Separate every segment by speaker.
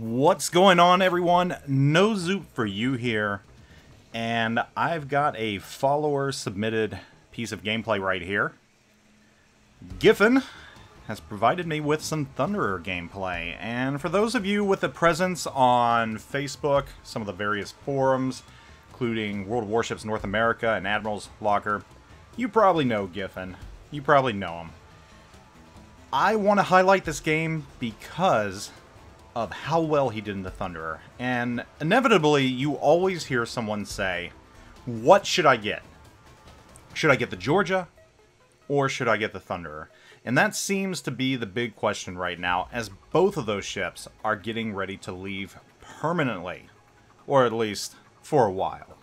Speaker 1: What's going on, everyone? NoZoupForYou here, and I've got a follower-submitted piece of gameplay right here. Giffen has provided me with some Thunderer gameplay, and for those of you with a presence on Facebook, some of the various forums, including World of Warships North America and Admiral's Locker, you probably know Giffen. You probably know him. I want to highlight this game because of how well he did in the Thunderer. And inevitably, you always hear someone say, what should I get? Should I get the Georgia? Or should I get the Thunderer? And that seems to be the big question right now, as both of those ships are getting ready to leave permanently. Or at least, for a while.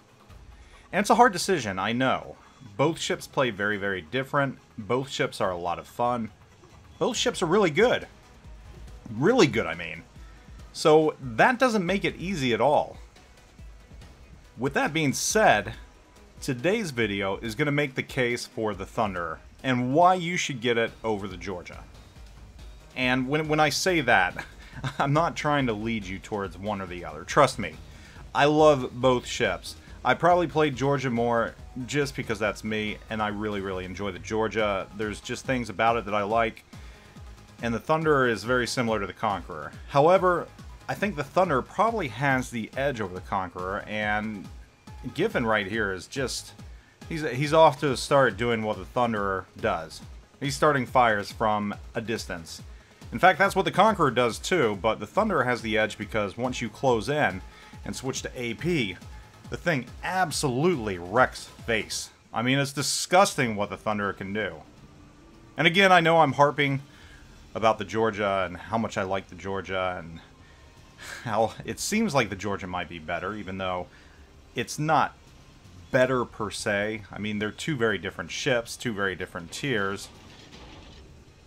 Speaker 1: And it's a hard decision, I know. Both ships play very, very different. Both ships are a lot of fun. Both ships are really good. Really good, I mean. So that doesn't make it easy at all. With that being said, today's video is going to make the case for the Thunderer and why you should get it over the Georgia. And when I say that, I'm not trying to lead you towards one or the other. Trust me, I love both ships. I probably played Georgia more just because that's me, and I really, really enjoy the Georgia. There's just things about it that I like. And the Thunderer is very similar to the Conqueror. However, I think the Thunderer probably has the edge over the Conqueror, and Giffen right here is just... He's off to start doing what the Thunderer does. He's starting fires from a distance. In fact, that's what the Conqueror does too, but the Thunderer has the edge because once you close in and switch to AP, the thing absolutely wrecks face. I mean, it's disgusting what the Thunderer can do. And again, I know I'm harping about the Georgia and how much I like the Georgia and how it seems like the Georgia might be better, even though it's not better per se. I mean, they're two very different ships, two very different tiers.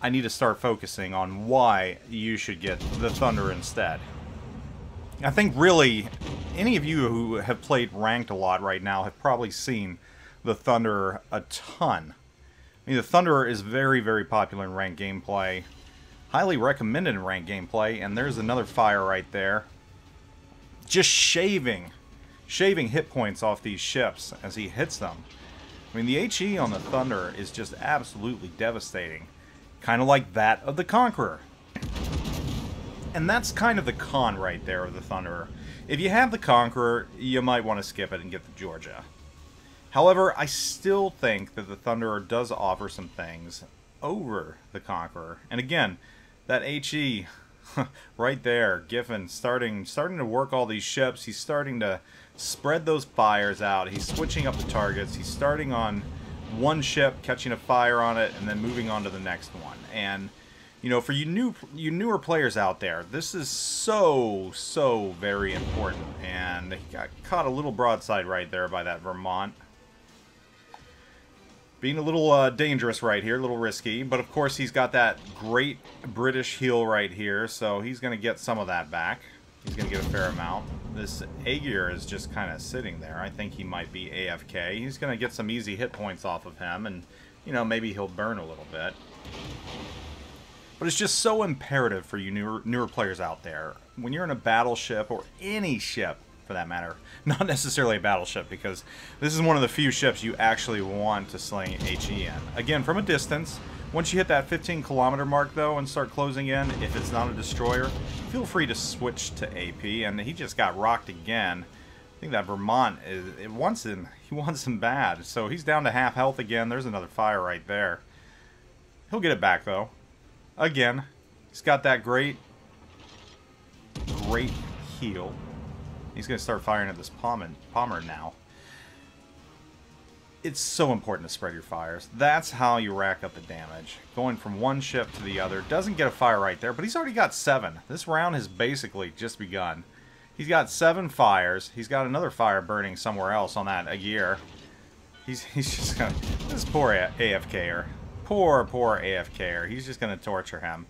Speaker 1: I need to start focusing on why you should get the Thunderer instead. I think really any of you who have played ranked a lot right now have probably seen the Thunderer a ton. I mean, the Thunderer is very, very popular in ranked gameplay. Highly recommended in ranked gameplay, and there's another fire right there. Just shaving hit points off these ships as he hits them. I mean, the HE on the Thunderer is just absolutely devastating. Kind of like that of the Conqueror. And that's kind of the con right there of the Thunderer. If you have the Conqueror, you might want to skip it and get the Georgia. However, I still think that the Thunderer does offer some things over the Conqueror. And again, that HE right there, Giffen starting to work all these ships. He's starting to spread those fires out. He's switching up the targets. He's starting on one ship, catching a fire on it, and then moving on to the next one. And you know, for you newer players out there, this is so very important. And he got caught a little broadside right there by that Vermont. Being a little dangerous right here, a little risky. But of course, he's got that great British heel right here, so he's going to get some of that back. He's going to get a fair amount. This Aegir is just kind of sitting there. I think he might be AFK. He's going to get some easy hit points off of him, and, you know, maybe he'll burn a little bit. But it's just so imperative for you newer players out there. When you're in a battleship, or any ship, for that matter, not necessarily a battleship, because this is one of the few ships you actually want to sling HE in. Again, from a distance. Once you hit that 15-kilometer mark, though, and start closing in, if it's not a destroyer, feel free to switch to AP. And he just got rocked again. I think that Vermont, he wants him bad. So he's down to half health again. There's another fire right there. He'll get it back, though. Again, he's got that great heal. He's going to start firing at this Palmer now. It's so important to spread your fires. That's how you rack up the damage. Going from one ship to the other. Doesn't get a fire right there, but he's already got 7. This round has basically just begun. He's got 7 fires. He's got another fire burning somewhere else on that Aegir. He's just going to... This poor AFKer. Poor AFKer. He's just going to torture him.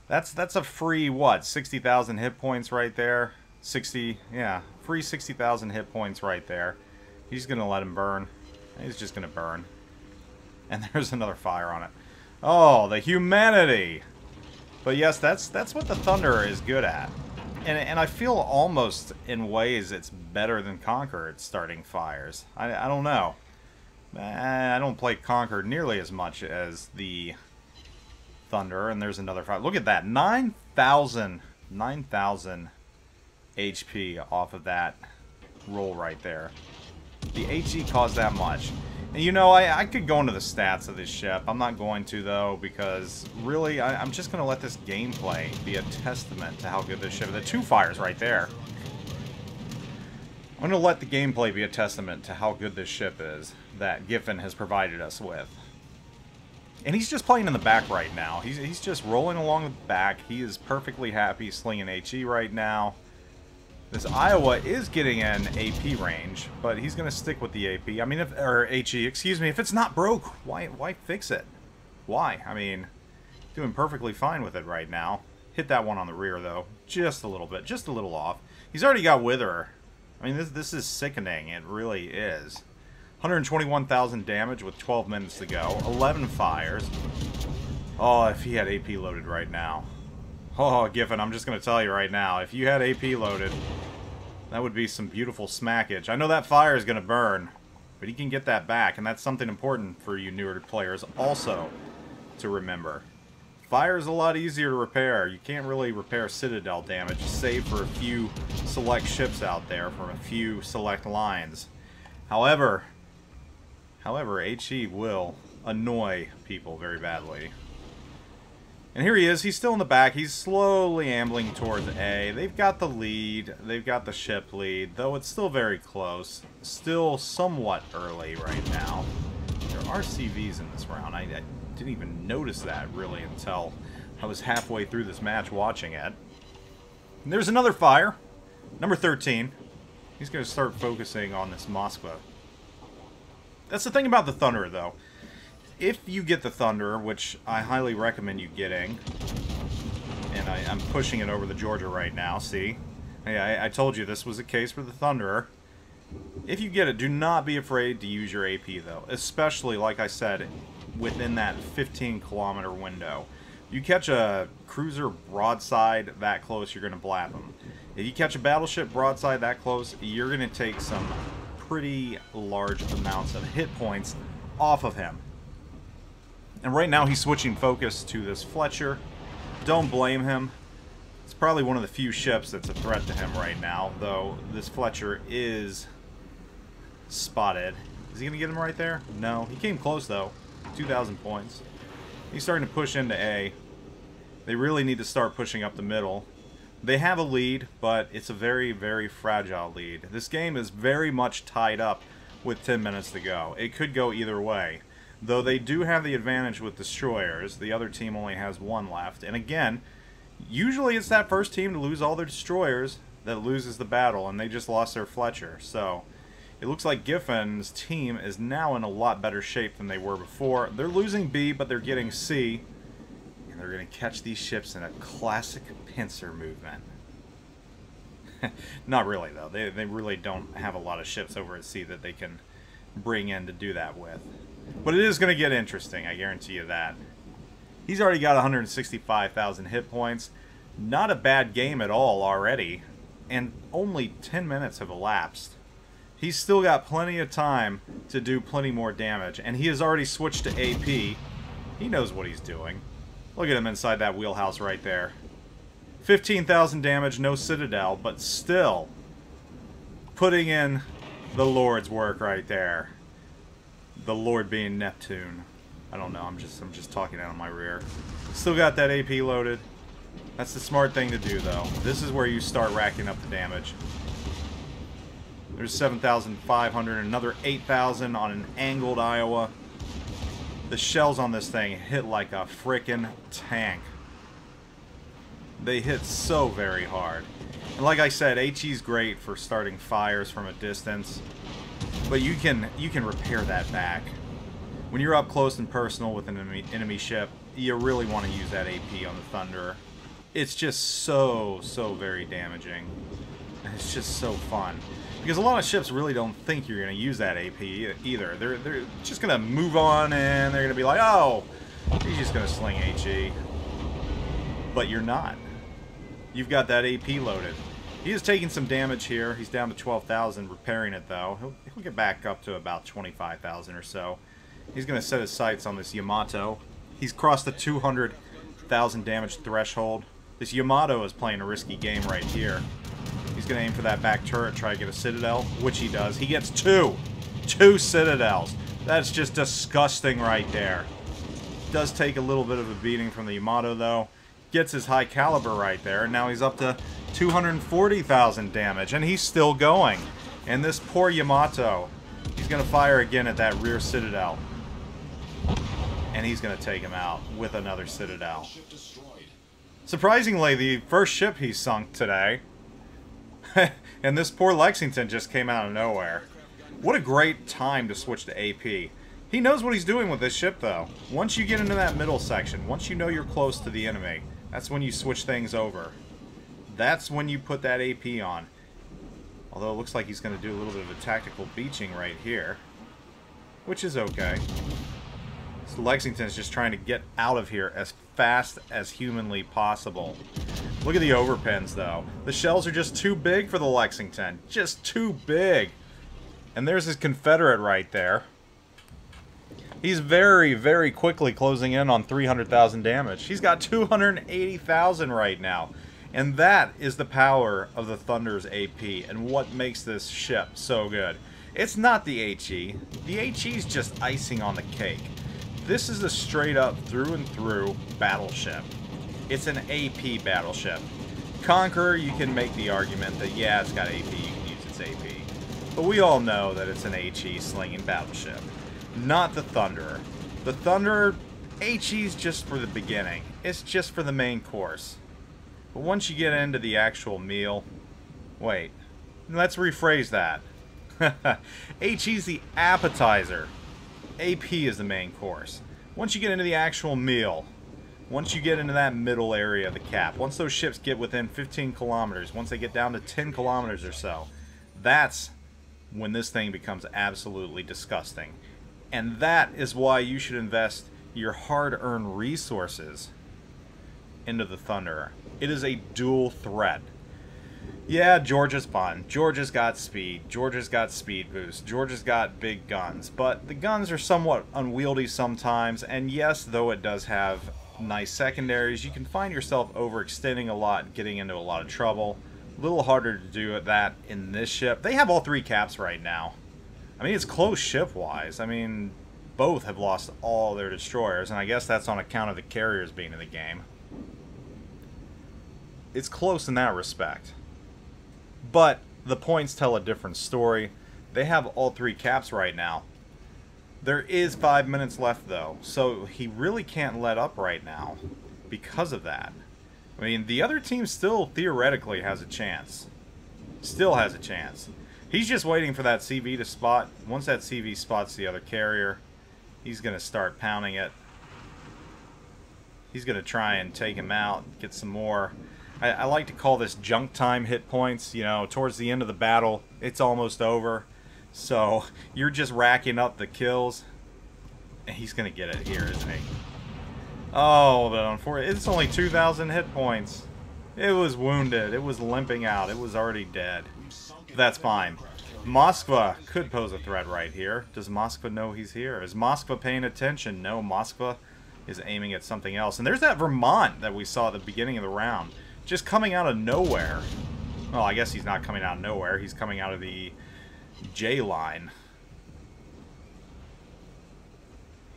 Speaker 1: That's a free, what, 60,000 hit points right there? 60, yeah, free 60,000 hit points right there. He's going to let him burn. He's just going to burn. And there's another fire on it. Oh, the humanity! But yes, that's what the Thunderer is good at. And I feel almost in ways it's better than Conquer at starting fires. I don't know. I don't play Conquer nearly as much as the Thunder, and there's another fire. Look at that, 9,000 HP off of that roll right there. The HE caused that much. And you know, I could go into the stats of this ship. I'm not going to, though, because really, I'm just going to let this gameplay be a testament to how good this ship is. The 2 fires right there. I'm going to let the gameplay be a testament to how good this ship is that Giffen has provided us with. And he's just playing in the back right now. He's just rolling along the back. He is perfectly happy slinging HE right now. This Iowa is getting an AP range, but he's going to stick with the AP. I mean, or HE, excuse me. If it's not broke, why fix it? Why? I mean, doing perfectly fine with it right now. Hit that one on the rear, though. Just a little bit. Just a little off. He's already got Witherer. I mean, this is sickening. It really is. 121,000 damage with 12 minutes to go. 11 fires. Oh, if he had AP loaded right now. Oh, Giffen, I'm just going to tell you right now. If you had AP loaded, that would be some beautiful smackage. I know that fire is going to burn, but he can get that back, and that's something important for you newer players also to remember. Fire is a lot easier to repair. You can't really repair Citadel damage, save for a few select ships out there from a few select lines. However, HE will annoy people very badly. And here he is. He's still in the back. He's slowly ambling towards A. They've got the lead. They've got the ship lead, though it's still very close. Still somewhat early right now. There are CVs in this round. I didn't even notice that, really, until I was halfway through this match watching it. And there's another fire. Number 13. He's going to start focusing on this Moskva. That's the thing about the Thunderer, though. If you get the Thunderer, which I highly recommend you getting, and I'm pushing it over the Georgia right now, see? I told you this was the case for the Thunderer. If you get it, do not be afraid to use your AP, though. Especially, like I said, within that 15-kilometer window. You catch a cruiser broadside that close, you're going to blab them. If you catch a battleship broadside that close, you're going to take some pretty large amounts of hit points off of him. And right now he's switching focus to this Fletcher. Don't blame him. It's probably one of the few ships that's a threat to him right now, though this Fletcher is spotted. Is he going to get him right there? No. He came close, though. 2,000 points. He's starting to push into A. They really need to start pushing up the middle. They have a lead, but it's a very, very fragile lead. This game is very much tied up with 10 minutes to go. It could go either way. Though they do have the advantage with destroyers, the other team only has 1 left. And again, usually it's that first team to lose all their destroyers that loses the battle, and they just lost their Fletcher. So it looks like Giffen's team is now in a lot better shape than they were before. They're losing B, but they're getting C. And they're going to catch these ships in a classic pincer movement. Not really, though. They really don't have a lot of ships over at sea that they can bring in to do that with. But it is going to get interesting, I guarantee you that. He's already got 165,000 hit points. Not a bad game at all already. And only 10 minutes have elapsed. He's still got plenty of time to do plenty more damage. And he has already switched to AP. He knows what he's doing. Look at him inside that wheelhouse right there. 15,000 damage, no Citadel, but still putting in the Lord's work right there. The Lord being Neptune. I don't know, I'm just talking out of my rear. Still got that AP loaded. That's the smart thing to do, though. This is where you start racking up the damage. There's 7,500, another 8,000 on an angled Iowa. The shells on this thing hit like a frickin' tank. They hit so very hard. And like I said, HE's great for starting fires from a distance. But you can repair that back. When you're up close and personal with an enemy ship, you really want to use that AP on the Thunderer. It's just so very damaging. And it's just so fun. Because a lot of ships really don't think you're going to use that AP either. They're just going to move on and they're going to be like, oh, he's just going to sling HE. But you're not. you've got that AP loaded. He is taking some damage here. He's down to 12,000, repairing it though. He'll get back up to about 25,000 or so. He's going to set his sights on this Yamato. He's crossed the 200,000 damage threshold. This Yamato is playing a risky game right here. He's going to aim for that back turret, try to get a Citadel, which he does. He gets two Citadels. That's just disgusting right there. Does take a little bit of a beating from the Yamato, though. Gets his high caliber right there, and now he's up to 240,000 damage, and he's still going. And this poor Yamato, he's going to fire again at that rear Citadel. And he's going to take him out with another Citadel. Surprisingly, the first ship he sunk today, and this poor Lexington just came out of nowhere. What a great time to switch to AP. He knows what he's doing with this ship, though. Once you get into that middle section, once you know you're close to the enemy, that's when you switch things over. That's when you put that AP on. Although it looks like he's going to do a little bit of a tactical beaching right here, which is okay. So Lexington's just trying to get out of here as fast as humanly possible. Look at the overpins, though. The shells are just too big for the Lexington. Just too big. And there's his Confederate right there. He's very, very quickly closing in on 300,000 damage. He's got 280,000 right now. And that is the power of the Thunder's AP and what makes this ship so good. It's not the HE. The HE is just icing on the cake. This is a straight up through and through battleship. It's an AP battleship. Conqueror, you can make the argument that yeah, it's got AP, you can use its AP. But we all know that it's an HE slinging battleship. Not the Thunderer. The Thunderer, HE's just for the beginning. It's just for the main course. But once you get into the actual meal... Wait. Let's rephrase that. HE's the appetizer. AP is the main course. Once you get into the actual meal, once you get into that middle area of the cap, once those ships get within 15 kilometers, once they get down to 10 kilometers or so, that's when this thing becomes absolutely disgusting. And that is why you should invest your hard-earned resources into the Thunderer. It is a dual threat. Yeah, Georgia's fun. Georgia's got speed. Georgia's got speed boost. Georgia's got big guns. But the guns are somewhat unwieldy sometimes. And yes, though it does have nice secondaries, you can find yourself overextending a lot, getting into a lot of trouble. A little harder to do that in this ship. They have all three caps right now. I mean, it's close ship-wise. I mean, both have lost all their destroyers. And I guess that's on account of the carriers being in the game. It's close in that respect. But the points tell a different story. They have all three caps right now. There is 5 minutes left, though, so he really can't let up right now because of that. I mean, the other team still theoretically has a chance. Still has a chance. He's just waiting for that CV to spot. Once that CV spots the other carrier, he's going to start pounding it. He's going to try and take him out, get some more... I like to call this junk time hit points. You know, towards the end of the battle, it's almost over. So, you're just racking up the kills. And he's going to get it here, isn't he? Oh, but unfortunately, it's only 2,000 hit points. It was wounded. It was limping out. It was already dead. But that's fine. Moskva could pose a threat right here. Does Moskva know he's here? Is Moskva paying attention? No, Moskva is aiming at something else. And there's that Vermont that we saw at the beginning of the round. Just coming out of nowhere. Well, I guess he's not coming out of nowhere. He's coming out of the J line.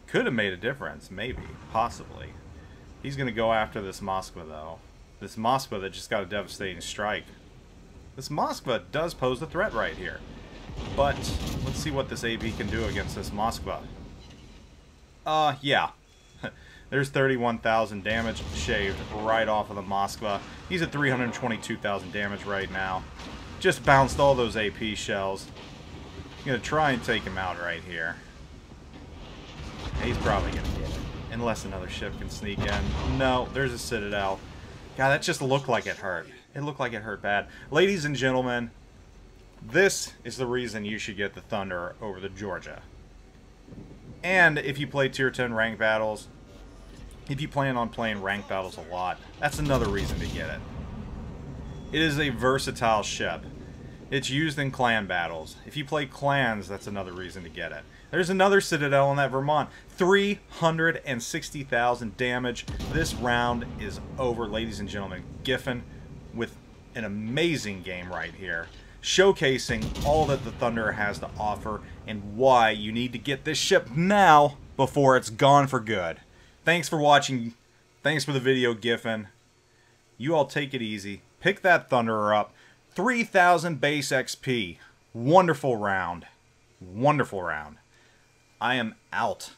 Speaker 1: Could have made a difference. Maybe. Possibly. He's going to go after this Moskva, though. This Moskva that just got a devastating strike. This Moskva does pose a threat right here. But, let's see what this AP can do against this Moskva. Yeah. There's 31,000 damage shaved right off of the Moskva. He's at 322,000 damage right now. Just bounced all those AP shells. I'm going to try and take him out right here. He's probably going to get it. Unless another ship can sneak in. No, there's a Citadel. God, that just looked like it hurt. It looked like it hurt bad. Ladies and gentlemen, this is the reason you should get the Thunderer over the Georgia. And if you play Tier 10 rank battles... If you plan on playing ranked battles a lot, that's another reason to get it. It is a versatile ship. It's used in clan battles. If you play clans, that's another reason to get it. There's another Citadel in that Vermont. 360,000 damage. This round is over, ladies and gentlemen. Giffen with an amazing game right here, showcasing all that the Thunderer has to offer and why you need to get this ship now before it's gone for good. Thanks for watching. Thanks for the video, Giffen. You all take it easy. Pick that Thunderer up. 3,000 base XP. Wonderful round. Wonderful round. I am out.